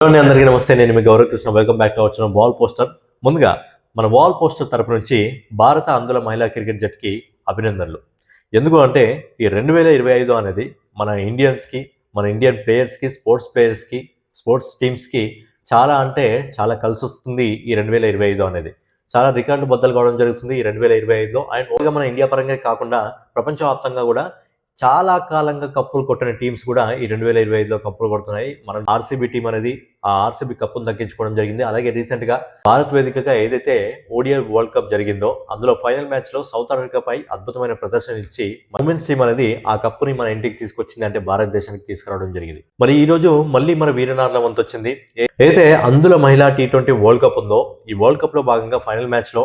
అందరికీ నమస్తే. నేను మీ Gauravkrishna. Welcome back to our channel wall poster. ముందుగా మన వాల్ పోస్టర్ తరపు నుంచి భారత అందుల మహిళా క్రికెట్ జట్టుకి అభినందనలు. ఎందుకు అంటే ఈ 2025 అనేది మన ఇండియన్స్కి, మన ఇండియన్ ప్లేయర్స్కి, స్పోర్ట్స్ ప్లేయర్స్కి, స్పోర్ట్స్ టీమ్స్కి చాలా అంటే చాలా కలిసి వస్తుంది. ఈ 2025 అనేది చాలా రికార్డులు బద్దలు కావడం జరుగుతుంది ఈ 2025లో. అండ్ ఓన్గా మన ఇండియా పరంగా కాకుండా ప్రపంచవ్యాప్తంగా కూడా చాలా కాలంగా కప్పులు కొట్టిన టీమ్స్ కూడా ఈ 2025లో కప్పులు కొడుతున్నాయి. మన ఆర్సీబీ టీం అనేది ఆ ఆర్సీబీ కప్పును దక్కించుకోవడం జరిగింది. అలాగే రీసెంట్ గా భారత్ వేదికగా ఏదైతే ఓడిఐ వరల్డ్ కప్ జరిగిందో అందులో ఫైనల్ మ్యాచ్ లో సౌత్ ఆఫ్రికాపై అద్భుతమైన ప్రదర్శన ఇచ్చి ఉమెన్స్ టీం అనేది ఆ కప్పుని మన ఇంటికి తీసుకొచ్చింది, అంటే భారతదేశానికి తీసుకురావడం జరిగింది. మరి ఈ రోజు మళ్ళీ మన వీరనార్ల వంతు వచ్చింది. ఏదైతే అందుల మహిళా T20 వరల్డ్ కప్ ఉందో ఈ వరల్డ్ కప్ లో భాగంగా ఫైనల్ మ్యాచ్ లో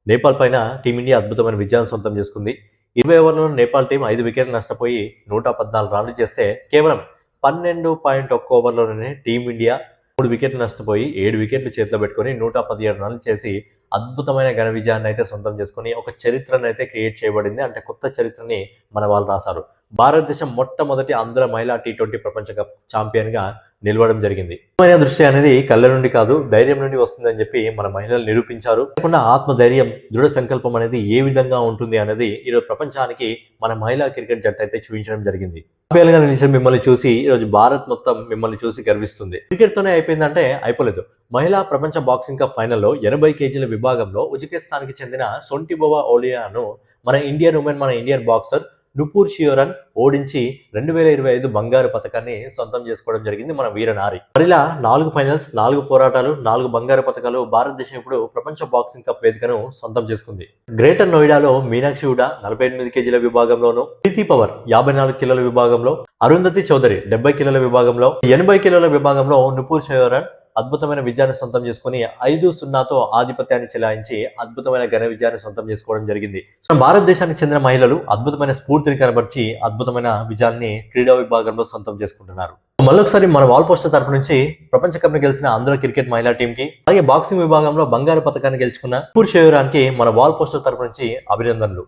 నేపాల్ పైన టీమిండియా అద్భుతమైన విజయాన్ని సొంతం చేసుకుంది. 20 ఓవర్లలో నేపాల్ టీం 5 వికెట్లు నష్టపోయి 114 రన్లు చేస్తే కేవలం 12.1 ఓవర్లోనే టీమిండియా 3 వికెట్లు నష్టపోయి 7 వికెట్లు చేతిలో పెట్టుకుని 117 రన్లు చేసి అద్భుతమైన ఘన విజయాన్ని అయితే సొంతం చేసుకుని ఒక చరిత్రను అయితే క్రియేట్ చేయబడింది. అంటే కొత్త చరిత్రని మన వాళ్ళు రాశారు. భారతదేశం మొట్టమొదటి అందుల మహిళా T20 ప్రపంచ కప్ ఛాంపియన్ గా నిలవడం జరిగింది. దృష్టి అనేది కళ్ళ నుండి కాదు ధైర్యం నుండి వస్తుందని చెప్పి మన మహిళలు నిరూపించారు. కాకుండా ఆత్మధైర్యం, దృఢ సంకల్పం అనేది ఏ విధంగా ఉంటుంది అనేది ఈరోజు ప్రపంచానికి మన మహిళా క్రికెట్ జట్టు అయితే చూపించడం జరిగింది. మిమ్మల్ని చూసి ఈరోజు భారత్ మొత్తం మిమ్మల్ని చూసి గర్విస్తుంది. క్రికెట్ తోనే అయిపోయిందంటే అయిపోలేదు. మహిళా ప్రపంచ బాక్సింగ్ కప్ ఫైనల్లో 80 కేజీల విభాగంలో ఉజ్బెకిస్తాన్ కి చెందిన సొంటిబోవా ఓలియాను మన ఇండియన్ బాక్సర్ నుపూర్ షియోరన్ ఓడించి 2025 బంగారు పథకాన్ని సొంతం చేసుకోవడం జరిగింది మన వీరనారి. మరిలా 4 ఫైనల్స్, 4 పోరాటాలు, 4 బంగారు పథకాలు భారతదేశం ఇప్పుడు ప్రపంచ బాక్సింగ్ కప్ వేదికను సొంతం చేసుకుంది. గ్రేటర్ నోయిడాలో మీనాక్షి హుడా 48 కేజీల విభాగంలోను, ప్రీతి పవర్ 54 కిలోల విభాగంలో, అరుంధతి చౌదరి 70 కిలోల విభాగంలో, 80 కిలోల విభాగంలో నుపూర్ షియోరన్ అద్భుతమైన విజయాన్ని సొంతం చేసుకుని 5-0తో ఆధిపత్యాన్ని చెలాయించి అద్భుతమైన ఘన విజయాన్ని సొంతం చేసుకోవడం జరిగింది. సో భారతదేశానికి చెందిన మహిళలు అద్భుతమైన స్ఫూర్తిని కనబర్చి అద్భుతమైన విజయాన్ని క్రీడా విభాగంలో సొంతం చేసుకుంటున్నారు. మళ్ళొకసారి మన వాల్ పోస్టర్ తరపు నుంచి ప్రపంచ కప్ ని గెలిచిన ఆంధ్ర క్రికెట్ మహిళా టీం కి, అలాగే బాక్సింగ్ విభాగంలో బంగారు పథకాన్ని గెలుచుకున్న పూర్ షేవరానికి మన వాల్ పోస్టర్ తరపు నుంచి అభినందనలు.